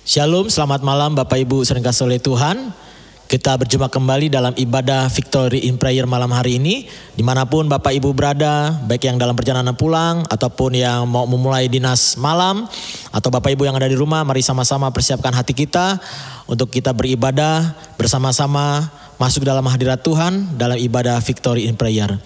Shalom, selamat malam Bapak Ibu sering kasih oleh Tuhan. Kita berjumpa kembali dalam ibadah Victory in Prayer malam hari ini. Dimanapun Bapak Ibu berada, baik yang dalam perjalanan pulang ataupun yang mau memulai dinas malam, atau Bapak Ibu yang ada di rumah, mari sama-sama persiapkan hati kita untuk kita beribadah bersama-sama masuk dalam hadirat Tuhan dalam ibadah Victory in Prayer.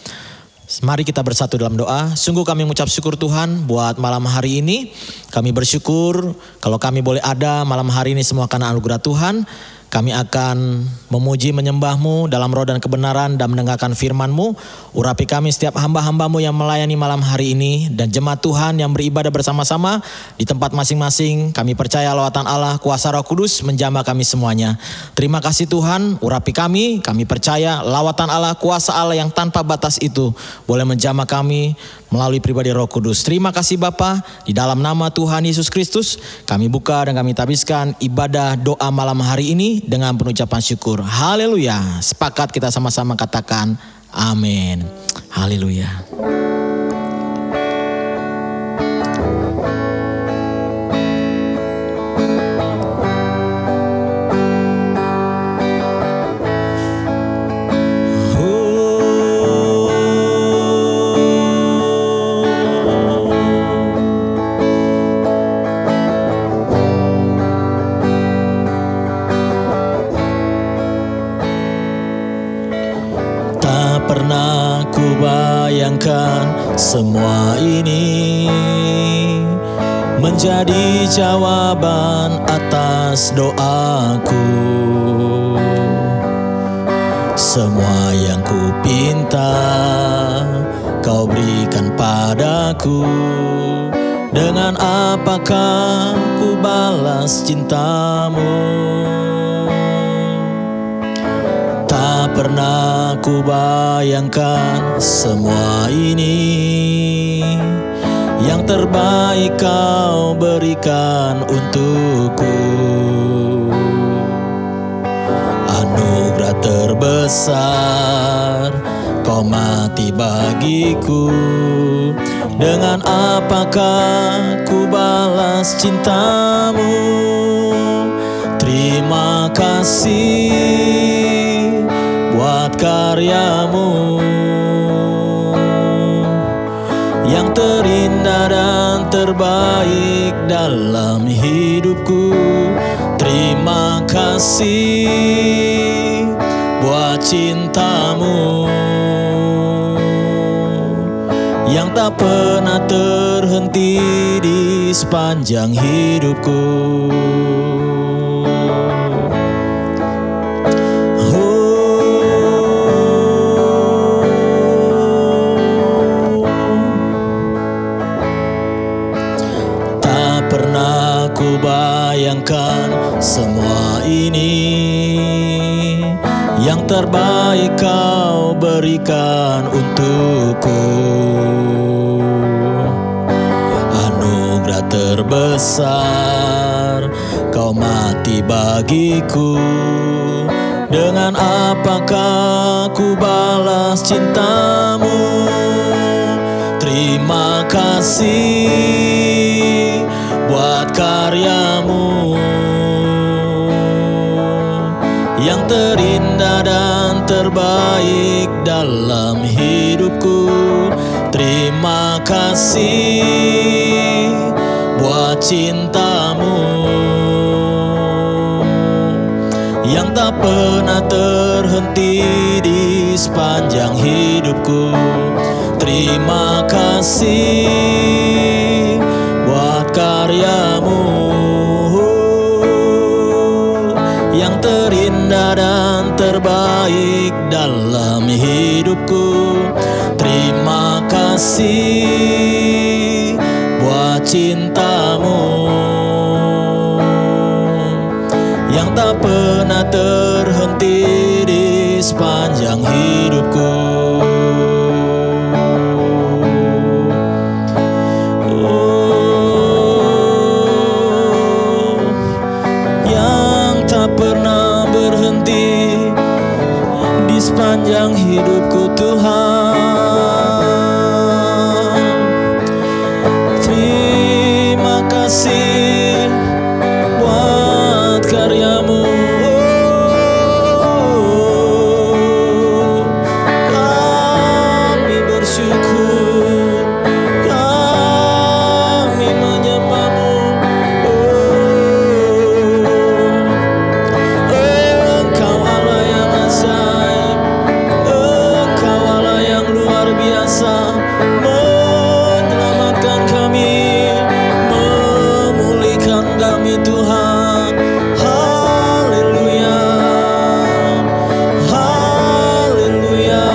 Mari kita bersatu dalam doa. Sungguh kami mengucap syukur Tuhan buat malam hari ini. Kami bersyukur kalau kami boleh ada malam hari ini semua karena anugerah Tuhan. Kami akan memuji menyembah-Mu dalam roh dan kebenaran dan mendengarkan firman-Mu. Urapi kami setiap hamba-hamba-Mu yang melayani malam hari ini. Dan jemaat Tuhan yang beribadah bersama-sama di tempat masing-masing. Kami percaya lawatan Allah, kuasa Roh Kudus menjamah kami semuanya. Terima kasih Tuhan, urapi kami. Kami percaya lawatan Allah, kuasa Allah yang tanpa batas itu boleh menjamah kami melalui pribadi Roh Kudus. Terima kasih Bapa, di dalam nama Tuhan Yesus Kristus kami buka dan kami tabiskan ibadah doa malam hari ini dengan pengucapan syukur. Haleluya. Sepakat kita sama-sama katakan amin. Haleluya. Pernah ku bayangkan semua ini menjadi jawaban atas doaku. Semua yang ku pinta kau berikan padaku. Dengan apakah ku balas cintamu? Tak pernah ku bayangkan semua ini yang terbaik kau berikan untukku. Anugerah terbesar kau mati bagiku. Dengan apakah ku balas cintamu? Terima kasih buat karyamu yang terindah dan terbaik dalam hidupku. Terima kasih buat cintamu yang tak pernah terhenti di sepanjang hidupku. Ku bayangkan semua ini yang terbaik kau berikan untukku. Anugerah terbesar kau mati bagiku. Dengan apakah ku balas cintamu? Terima kasih buat karyamu yang terindah dan terbaik dalam hidupku. Terima kasih buat cintamu yang tak pernah terhenti di sepanjang hidupku. Terima kasih buat karyamu yang terindah dan terbaik dalam hidupku. Terima kasih buat cintamu yang tak pernah terhenti di sepanjang hidupku. Sepanjang hidupku Tuhan, terima kasih buat Tuhan. Haleluya, haleluya.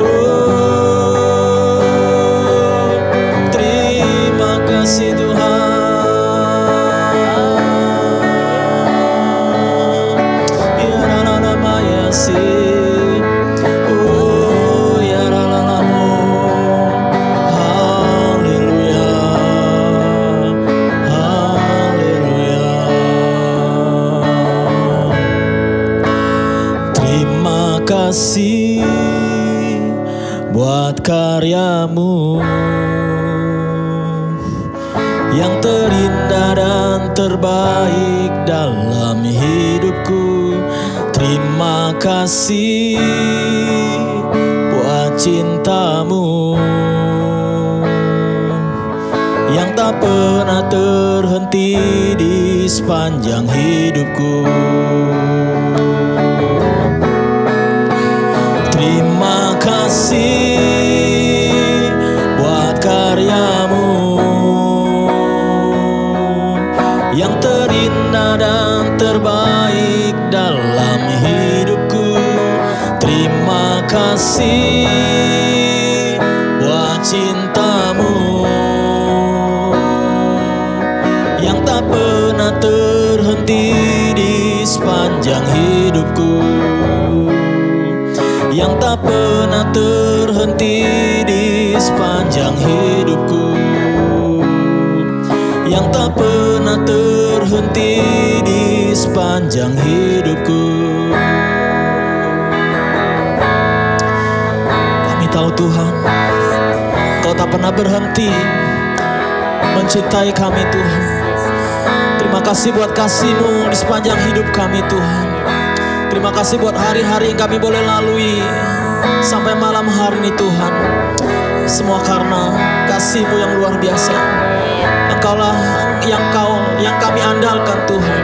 Oh, terima kasih Tuhan. Ya rana maya sih. Oh ya rana mo. Haleluya, haleluya. Terima kasih buat karyamu yang terindah dan terbaik dalam hidupku. Terima kasih buat cintamu yang tak pernah terhenti di sepanjang hidupku. Terima kasih buat karyamu yang terindah dan terbaik dalam hidupku. Terima kasih buat cintamu yang tak pernah terhenti di sepanjang hidupku, yang tak pernah terhenti di sepanjang hidupku, yang tak pernah terhenti di sepanjang hidupku. Kami tahu Tuhan, Kau tak pernah berhenti mencintai kami Tuhan. Terima kasih buat kasih-Mu di sepanjang hidup kami Tuhan. Terima kasih buat hari-hari yang kami boleh lalui sampai malam hari ini Tuhan. Semua karena kasih-Mu yang luar biasa. Engkaulah yang kami andalkan Tuhan.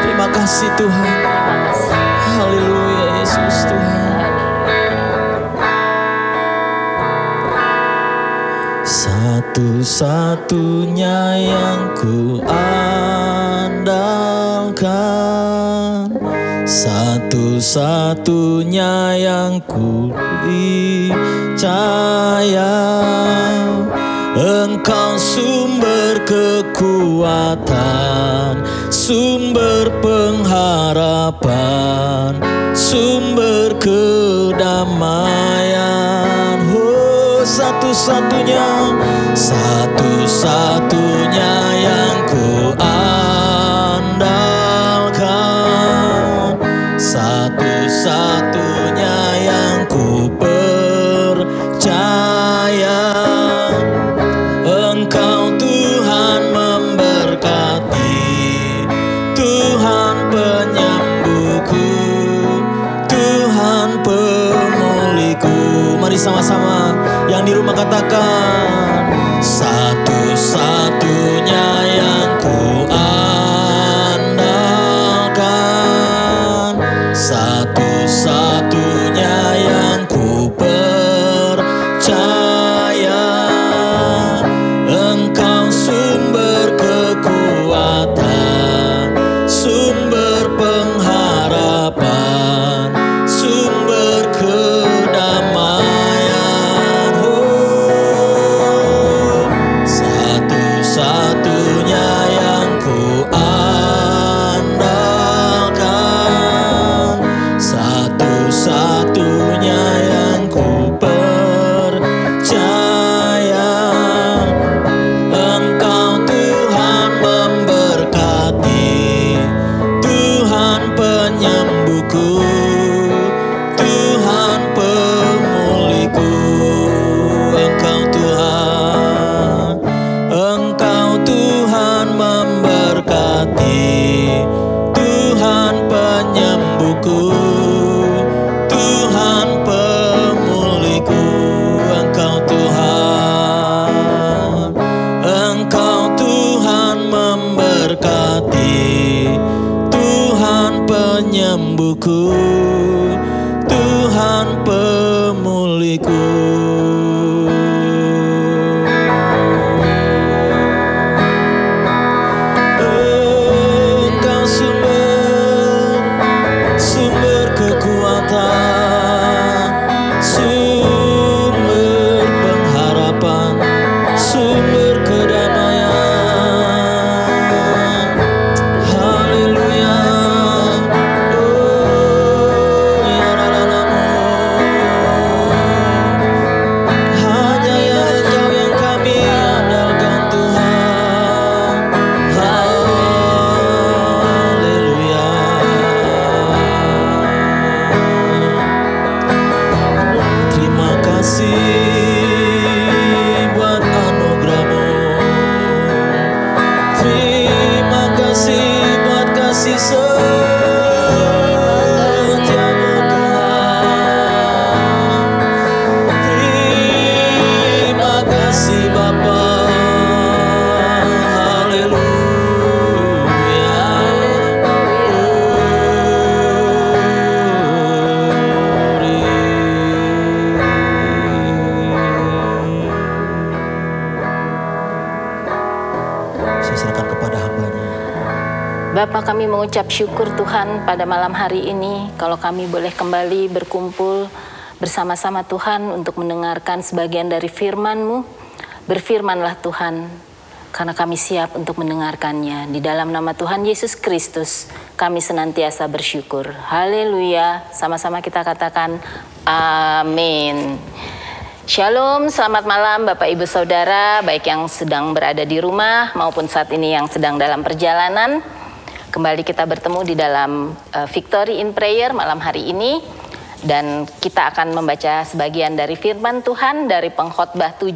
Terima kasih Tuhan. Haleluya Yesus Tuhan. Satu-satunya yang ku andalkan, satu-satunya yang ku percaya. Engkau sumber kekuatan, sumber pengharapan, sumber kedamaian. Oh, satu-satunya, satu-satunya yang ku andalkan, satu-satunya yang ku percaya. Engkau Tuhan memberkati, Tuhan penyembuhku, Tuhan pemulihku. Mari sama-sama yang di rumah katakan, satu-satunya yang ku andalkan, satu-satunya yang ku percaya. Engkau sumber kekuatan, sumber pengharapan, sumber kedamaian. Oh, Bapa, kami mengucap syukur Tuhan pada malam hari ini kalau kami boleh kembali berkumpul bersama-sama Tuhan untuk mendengarkan sebagian dari firman-Mu. Berfirmanlah Tuhan, karena kami siap untuk mendengarkannya. Di dalam nama Tuhan Yesus Kristus kami senantiasa bersyukur. Haleluya. Sama-sama kita katakan amin. Shalom, selamat malam Bapak Ibu Saudara, baik yang sedang berada di rumah maupun saat ini yang sedang dalam perjalanan. Kembali kita bertemu di dalam Victory in Prayer malam hari ini. Dan kita akan membaca sebagian dari firman Tuhan dari Pengkhotbah 7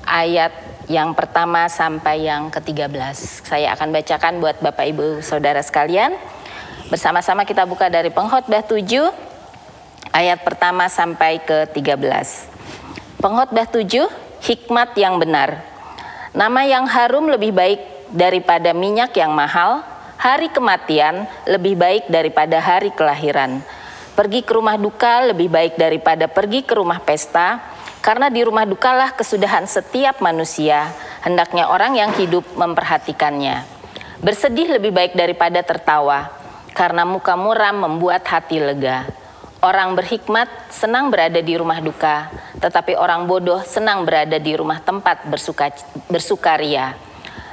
ayat yang pertama sampai yang ke-13. Saya akan bacakan buat Bapak Ibu Saudara sekalian. Bersama-sama kita buka dari Pengkhotbah 7 ayat pertama sampai ke-13. Pengkhotbah 7, hikmat yang benar. Nama yang harum lebih baik daripada minyak yang mahal, hari kematian lebih baik daripada hari kelahiran. Pergi ke rumah duka lebih baik daripada pergi ke rumah pesta, karena di rumah dukalah kesudahan setiap manusia, hendaknya orang yang hidup memperhatikannya. Bersedih lebih baik daripada tertawa, karena muka muram membuat hati lega. Orang berhikmat senang berada di rumah duka, tetapi orang bodoh senang berada di rumah tempat bersukaria.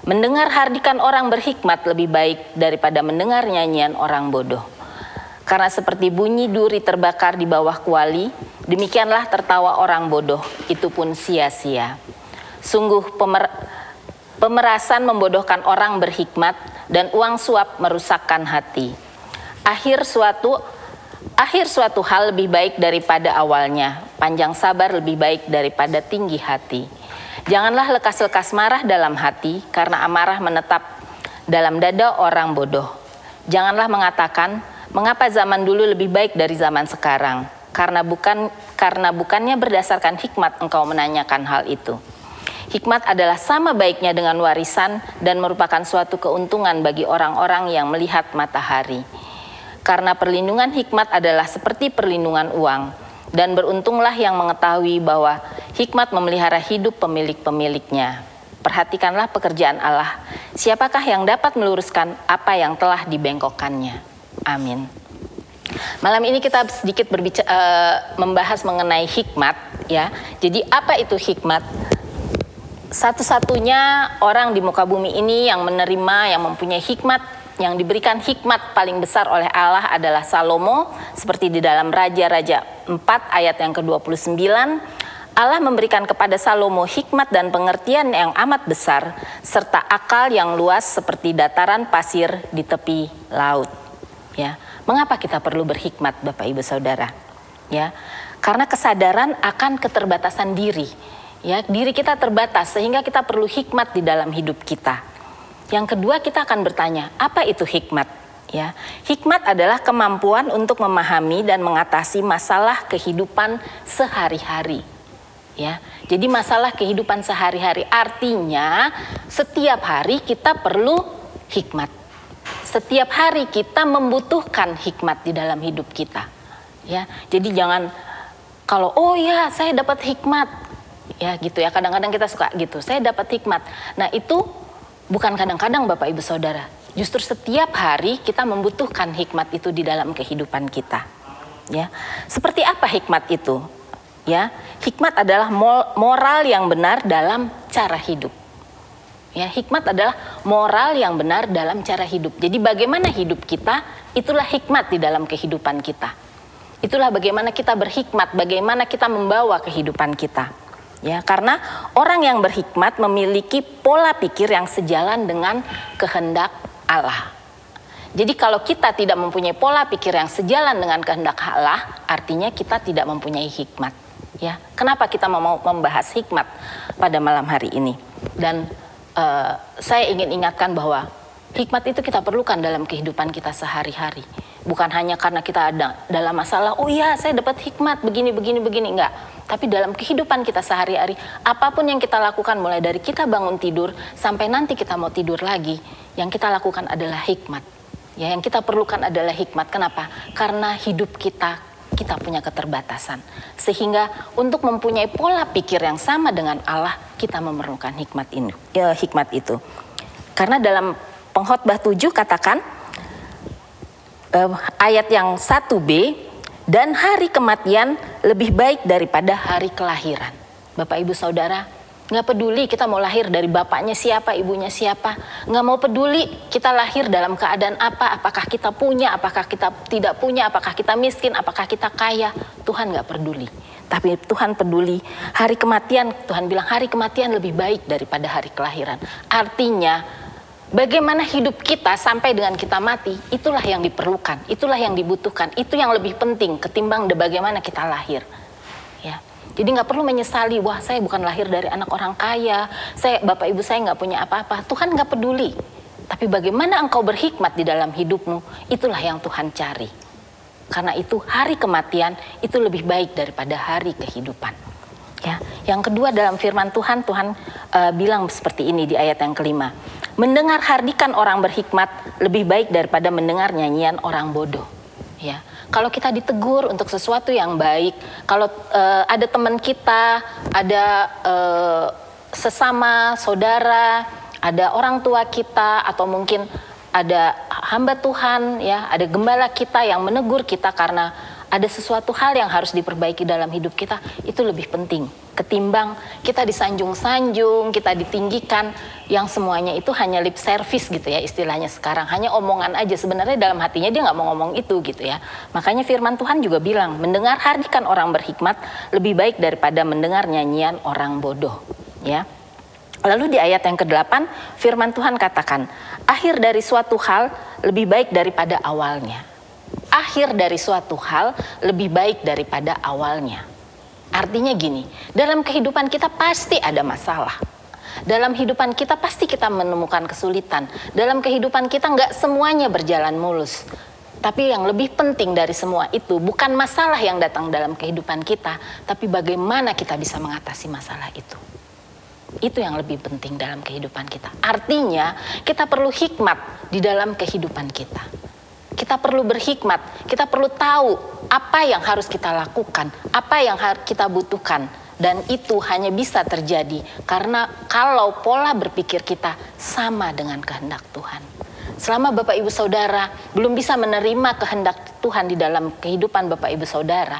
Mendengar hardikan orang berhikmat lebih baik daripada mendengar nyanyian orang bodoh. Karena seperti bunyi duri terbakar di bawah kuali, demikianlah tertawa orang bodoh, itu pun sia-sia. Sungguh pemerasan membodohkan orang berhikmat, dan uang suap merusakkan hati. Akhir suatu hal lebih baik daripada awalnya, panjang sabar lebih baik daripada tinggi hati. Janganlah lekas-lekas marah dalam hati, karena amarah menetap dalam dada orang bodoh. Janganlah mengatakan, mengapa zaman dulu lebih baik dari zaman sekarang? Karena bukannya berdasarkan hikmat engkau menanyakan hal itu. Hikmat adalah sama baiknya dengan warisan dan merupakan suatu keuntungan bagi orang-orang yang melihat matahari. Karena perlindungan hikmat adalah seperti perlindungan uang, dan beruntunglah yang mengetahui bahwa hikmat memelihara hidup pemilik-pemiliknya. Perhatikanlah pekerjaan Allah. Siapakah yang dapat meluruskan apa yang telah dibengkokkannya? Amin. Malam ini kita sedikit membahas mengenai hikmat, ya. Jadi apa itu hikmat? Satu-satunya orang di muka bumi ini yang menerima, yang mempunyai hikmat, yang diberikan hikmat paling besar oleh Allah adalah Salomo, seperti di dalam Raja-Raja 4 ayat yang ke-29. Allah memberikan kepada Salomo hikmat dan pengertian yang amat besar, serta akal yang luas seperti dataran pasir di tepi laut. Ya, mengapa kita perlu berhikmat, Bapak Ibu Saudara? Ya, karena kesadaran akan keterbatasan diri. Ya, diri kita terbatas sehingga kita perlu hikmat di dalam hidup kita. Yang kedua, kita akan bertanya, apa itu hikmat? Ya, hikmat adalah kemampuan untuk memahami dan mengatasi masalah kehidupan sehari-hari. Ya, jadi masalah kehidupan sehari-hari artinya setiap hari kita perlu hikmat. Setiap hari kita membutuhkan hikmat di dalam hidup kita. Ya, jadi jangan kalau oh ya saya dapat hikmat, ya gitu ya. Kadang-kadang kita suka gitu, saya dapat hikmat. Nah itu bukan kadang-kadang Bapak Ibu Saudara, justru setiap hari kita membutuhkan hikmat itu di dalam kehidupan kita. Ya, seperti apa hikmat itu? Ya, hikmat adalah moral yang benar dalam cara hidup. Ya, hikmat adalah moral yang benar dalam cara hidup. Jadi bagaimana hidup kita, itulah hikmat di dalam kehidupan kita. Itulah bagaimana kita berhikmat, bagaimana kita membawa kehidupan kita. Ya, karena orang yang berhikmat memiliki pola pikir yang sejalan dengan kehendak Allah. Jadi kalau kita tidak mempunyai pola pikir yang sejalan dengan kehendak Allah, artinya kita tidak mempunyai hikmat. Ya, kenapa kita mau membahas hikmat pada malam hari ini? Dan saya ingin ingatkan bahwa hikmat itu kita perlukan dalam kehidupan kita sehari-hari. Bukan hanya karena kita ada dalam masalah, oh iya saya dapat hikmat begini, enggak. Tapi dalam kehidupan kita sehari-hari, apapun yang kita lakukan mulai dari kita bangun tidur sampai nanti kita mau tidur lagi, yang kita lakukan adalah hikmat. Ya, yang kita perlukan adalah hikmat. Kenapa? Karena hidup kita punya keterbatasan. Sehingga untuk mempunyai pola pikir yang sama dengan Allah, kita memerlukan hikmat itu. Karena dalam Pengkhotbah 7 katakan, ayat yang 1b, dan hari kematian lebih baik daripada hari kelahiran. Bapak Ibu Saudara, nggak peduli kita mau lahir dari bapaknya siapa, ibunya siapa, nggak mau peduli kita lahir dalam keadaan apa, apakah kita punya, apakah kita tidak punya, apakah kita miskin, apakah kita kaya, Tuhan nggak peduli. Tapi Tuhan peduli hari kematian. Tuhan bilang hari kematian lebih baik daripada hari kelahiran. Artinya bagaimana hidup kita sampai dengan kita mati, itulah yang diperlukan, itulah yang dibutuhkan, itu yang lebih penting ketimbang bagaimana kita lahir. Ya, jadi nggak perlu menyesali, wah saya bukan lahir dari anak orang kaya, bapak ibu saya nggak punya apa-apa. Tuhan nggak peduli. Tapi bagaimana engkau berhikmat di dalam hidupmu, itulah yang Tuhan cari. Karena itu hari kematian itu lebih baik daripada hari kehidupan. Ya, yang kedua dalam firman Tuhan, Tuhan bilang seperti ini di ayat yang kelima. Mendengar hardikan orang berhikmat lebih baik daripada mendengar nyanyian orang bodoh. Ya, kalau kita ditegur untuk sesuatu yang baik, kalau ada teman kita, ada sesama saudara, ada orang tua kita, atau mungkin ada hamba Tuhan, ya, ada gembala kita yang menegur kita karena ada sesuatu hal yang harus diperbaiki dalam hidup kita, itu lebih penting ketimbang kita disanjung-sanjung, kita ditinggikan, yang semuanya itu hanya lip service gitu ya istilahnya sekarang, hanya omongan aja, sebenarnya dalam hatinya dia nggak mau ngomong itu gitu ya. Makanya firman Tuhan juga bilang, mendengar hardikan orang berhikmat lebih baik daripada mendengar nyanyian orang bodoh, ya. Lalu di ayat yang ke-8 firman Tuhan katakan, akhir dari suatu hal lebih baik daripada awalnya. Akhir dari suatu hal lebih baik daripada awalnya. Artinya gini, dalam kehidupan kita pasti ada masalah. Dalam kehidupan kita pasti kita menemukan kesulitan. Dalam kehidupan kita nggak semuanya berjalan mulus. Tapi yang lebih penting dari semua itu bukan masalah yang datang dalam kehidupan kita, tapi bagaimana kita bisa mengatasi masalah itu. Itu yang lebih penting dalam kehidupan kita. Artinya kita perlu hikmat di dalam kehidupan kita. Kita perlu berhikmat, kita perlu tahu apa yang harus kita lakukan, apa yang kita butuhkan. Dan itu hanya bisa terjadi karena kalau pola berpikir kita sama dengan kehendak Tuhan. Selama Bapak Ibu Saudara belum bisa menerima kehendak Tuhan di dalam kehidupan Bapak Ibu Saudara,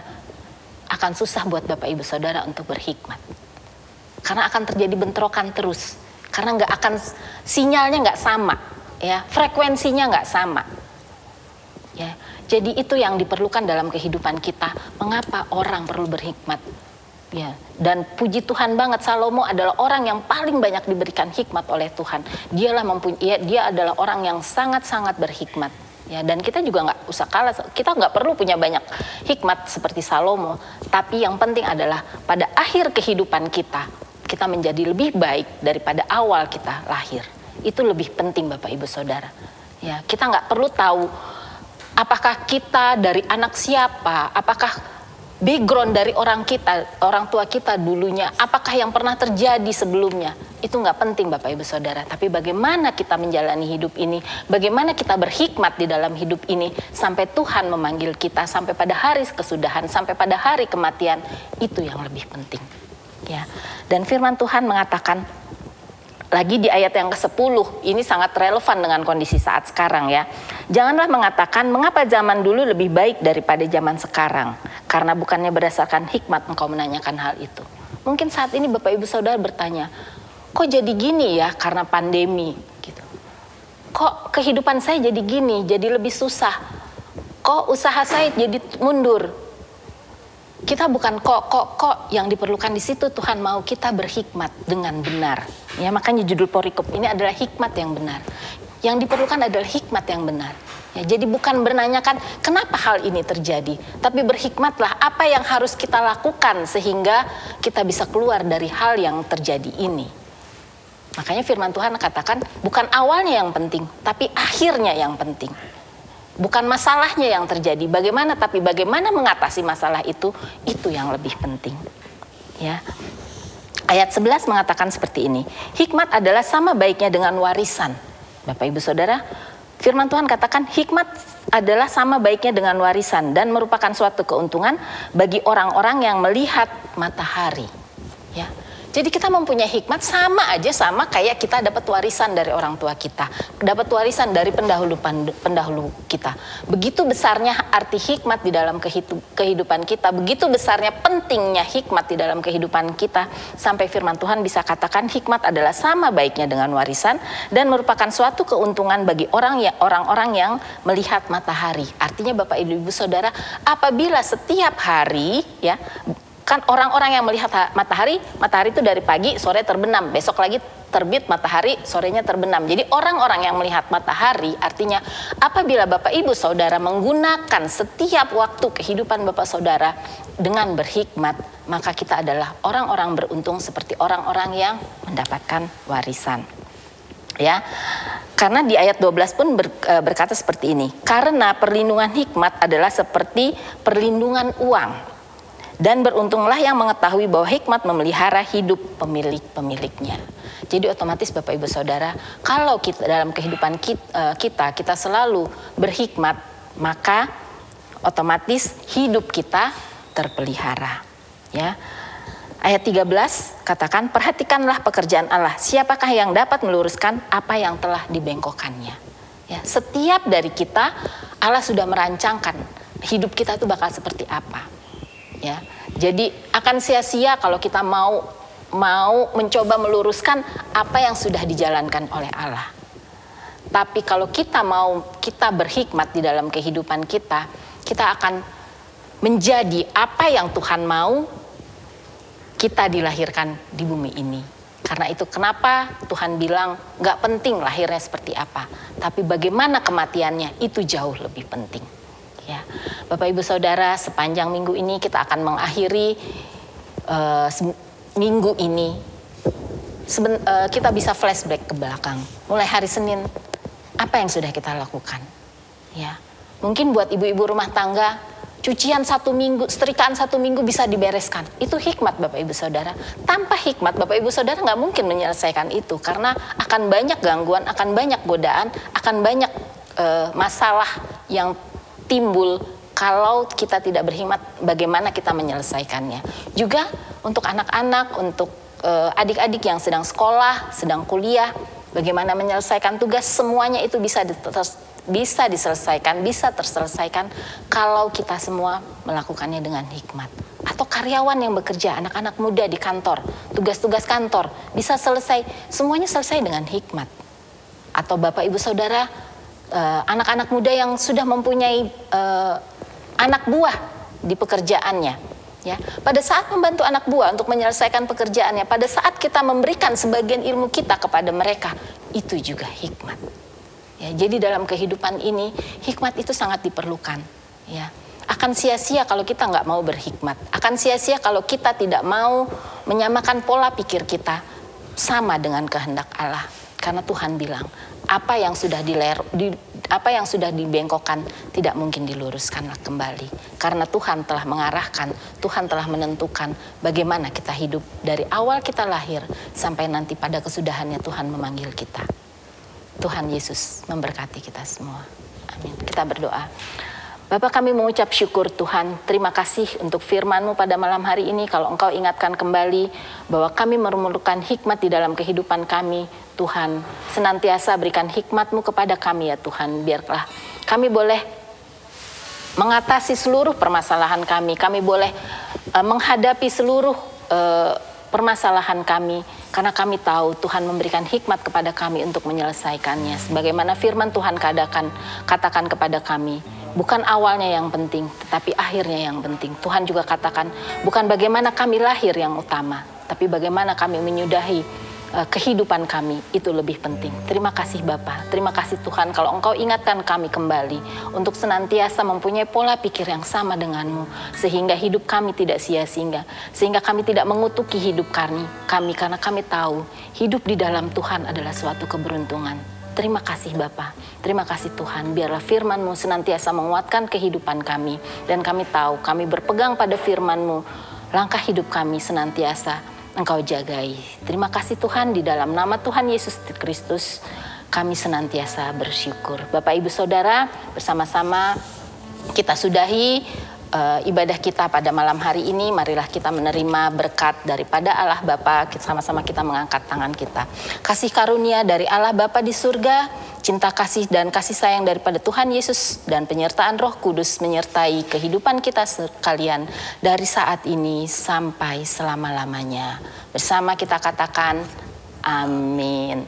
akan susah buat Bapak Ibu Saudara untuk berhikmat. Karena akan terjadi bentrokan terus, karena sinyalnya nggak sama, ya, frekuensinya nggak sama. Ya, jadi itu yang diperlukan dalam kehidupan kita. Mengapa orang perlu berhikmat? Ya, dan puji Tuhan banget, Salomo adalah orang yang paling banyak diberikan hikmat oleh Tuhan. Dia adalah orang yang sangat-sangat berhikmat. Ya, dan kita juga nggak usah kalah. Kita nggak perlu punya banyak hikmat seperti Salomo. Tapi yang penting adalah pada akhir kehidupan kita menjadi lebih baik daripada awal kita lahir. Itu lebih penting Bapak Ibu Saudara. Ya, kita nggak perlu tahu apakah kita dari anak siapa, apakah background dari orang tua kita dulunya, apakah yang pernah terjadi sebelumnya. Itu nggak penting Bapak Ibu Saudara. Tapi bagaimana kita menjalani hidup ini, bagaimana kita berhikmat di dalam hidup ini, sampai Tuhan memanggil kita, sampai pada hari kesudahan, sampai pada hari kematian, itu yang lebih penting. Ya. Dan firman Tuhan mengatakan, lagi di ayat yang ke-10, ini sangat relevan dengan kondisi saat sekarang ya. Janganlah mengatakan mengapa zaman dulu lebih baik daripada zaman sekarang, karena bukannya berdasarkan hikmat engkau menanyakan hal itu. Mungkin saat ini Bapak Ibu Saudara bertanya, kok jadi gini ya karena pandemi gitu. Kok kehidupan saya jadi gini, jadi lebih susah. Kok usaha saya jadi mundur. Kita bukan kok yang diperlukan di situ. Tuhan mau kita berhikmat dengan benar. Ya, makanya judul perikop ini adalah hikmat yang benar. Yang diperlukan adalah hikmat yang benar. Ya, jadi bukan menanyakan kenapa hal ini terjadi, tapi berhikmatlah apa yang harus kita lakukan sehingga kita bisa keluar dari hal yang terjadi ini. Makanya firman Tuhan katakan bukan awalnya yang penting, tapi akhirnya yang penting. Bukan masalahnya yang terjadi, tapi bagaimana mengatasi masalah itu yang lebih penting. Ya. Ayat 11 mengatakan seperti ini, hikmat adalah sama baiknya dengan warisan. Bapak Ibu Saudara, firman Tuhan katakan hikmat adalah sama baiknya dengan warisan dan merupakan suatu keuntungan bagi orang-orang yang melihat matahari. Ya. Jadi kita mempunyai hikmat sama aja sama kayak kita dapat warisan dari orang tua kita, dapat warisan dari pendahulu kita. Begitu besarnya arti hikmat di dalam kehidupan kita, begitu besarnya pentingnya hikmat di dalam kehidupan kita, sampai firman Tuhan bisa katakan hikmat adalah sama baiknya dengan warisan dan merupakan suatu keuntungan bagi orang-orang yang melihat matahari. Artinya Bapak Ibu Saudara, apabila setiap hari ya, kan orang-orang yang melihat matahari itu dari pagi sore terbenam, besok lagi terbit matahari, sorenya terbenam. Jadi orang-orang yang melihat matahari, artinya apabila Bapak Ibu Saudara menggunakan setiap waktu kehidupan Bapak Saudara dengan berhikmat, maka kita adalah orang-orang beruntung seperti orang-orang yang mendapatkan warisan. Ya, karena di ayat 12 pun berkata seperti ini, karena perlindungan hikmat adalah seperti perlindungan uang. Dan beruntunglah yang mengetahui bahwa hikmat memelihara hidup pemilik-pemiliknya. Jadi otomatis Bapak Ibu Saudara, kalau kita dalam kehidupan kita selalu berhikmat, maka otomatis hidup kita terpelihara. Ya. Ayat 13 katakan, perhatikanlah pekerjaan Allah, siapakah yang dapat meluruskan apa yang telah dibengkokkannya. Ya, setiap dari kita Allah sudah merancangkan hidup kita itu bakal seperti apa. Ya, jadi akan sia-sia kalau kita mau mencoba meluruskan apa yang sudah dijalankan oleh Allah. Tapi kalau kita berhikmat di dalam kehidupan kita akan menjadi apa yang Tuhan mau kita dilahirkan di bumi ini. Karena itu kenapa Tuhan bilang gak penting lahirnya seperti apa, tapi bagaimana kematiannya itu jauh lebih penting. Ya, Bapak Ibu Saudara, sepanjang minggu ini kita akan mengakhiri minggu ini. Kita bisa flashback ke belakang. Mulai hari Senin, apa yang sudah kita lakukan? Ya, mungkin buat ibu-ibu rumah tangga, cucian 1 minggu, setrikaan 1 minggu bisa dibereskan. Itu hikmat Bapak Ibu Saudara. Tanpa hikmat Bapak Ibu Saudara nggak mungkin menyelesaikan itu, karena akan banyak gangguan, akan banyak godaan, akan banyak masalah yang timbul kalau kita tidak berhikmat bagaimana kita menyelesaikannya. Juga untuk anak-anak, untuk adik-adik yang sedang sekolah, sedang kuliah, bagaimana menyelesaikan tugas, semuanya itu bisa diselesaikan, bisa terselesaikan kalau kita semua melakukannya dengan hikmat. Atau karyawan yang bekerja, anak-anak muda di kantor, tugas-tugas kantor bisa selesai, semuanya selesai dengan hikmat. Atau Bapak Ibu Saudara, anak-anak muda yang sudah mempunyai anak buah di pekerjaannya, ya, pada saat membantu anak buah untuk menyelesaikan pekerjaannya, pada saat kita memberikan sebagian ilmu kita kepada mereka, itu juga hikmat. Ya, jadi dalam kehidupan ini hikmat itu sangat diperlukan. Ya, akan sia-sia kalau kita nggak mau berhikmat, akan sia-sia kalau kita tidak mau menyamakan pola pikir kita sama dengan kehendak Allah. Karena Tuhan bilang, apa yang sudah dibengkokkan tidak mungkin diluruskanlah kembali. Karena Tuhan telah mengarahkan, Tuhan telah menentukan bagaimana kita hidup dari awal kita lahir sampai nanti pada kesudahannya Tuhan memanggil kita. Tuhan Yesus memberkati kita semua. Amin. Kita berdoa. Bapak, kami mengucap syukur Tuhan, terima kasih untuk firman-Mu pada malam hari ini. Kalau Engkau ingatkan kembali bahwa kami memerlukan hikmat di dalam kehidupan kami, Tuhan, senantiasa berikan hikmat-Mu kepada kami ya Tuhan. Biarlah kami boleh mengatasi seluruh permasalahan kami boleh menghadapi seluruh permasalahan kami, karena kami tahu Tuhan memberikan hikmat kepada kami untuk menyelesaikannya. Sebagaimana firman Tuhan katakan kepada kami, bukan awalnya yang penting, tetapi akhirnya yang penting. Tuhan juga katakan, bukan bagaimana kami lahir yang utama, tapi bagaimana kami menyudahi kehidupan kami, itu lebih penting. Terima kasih Bapa, terima kasih Tuhan kalau Engkau ingatkan kami kembali untuk senantiasa mempunyai pola pikir yang sama denganmu, sehingga hidup kami tidak sia-sia, sehingga kami tidak mengutuki hidup kami karena kami tahu hidup di dalam Tuhan adalah suatu keberuntungan. Terima kasih Bapa, terima kasih Tuhan, biarlah firman-Mu senantiasa menguatkan kehidupan kami, dan kami tahu kami berpegang pada firman-Mu, langkah hidup kami senantiasa Engkau jagai. Terima kasih Tuhan, di dalam nama Tuhan Yesus Kristus kami senantiasa bersyukur. Bapak Ibu Saudara, bersama-sama kita sudahi ibadah kita pada malam hari ini. Marilah kita menerima berkat daripada Allah Bapa. Sama-sama kita mengangkat tangan kita. Kasih karunia dari Allah Bapa di surga, cinta kasih dan kasih sayang daripada Tuhan Yesus, dan penyertaan Roh Kudus menyertai kehidupan kita sekalian dari saat ini sampai selama-lamanya. Bersama kita katakan amin.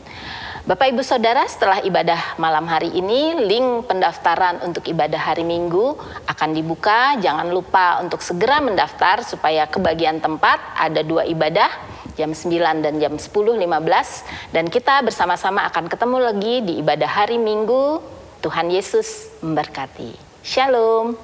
Bapak Ibu Saudara, setelah ibadah malam hari ini, link pendaftaran untuk ibadah hari Minggu akan dibuka. Jangan lupa untuk segera mendaftar supaya kebagian tempat. Ada 2 ibadah, jam 9 dan jam 10.15. Dan kita bersama-sama akan ketemu lagi di ibadah hari Minggu. Tuhan Yesus memberkati. Shalom.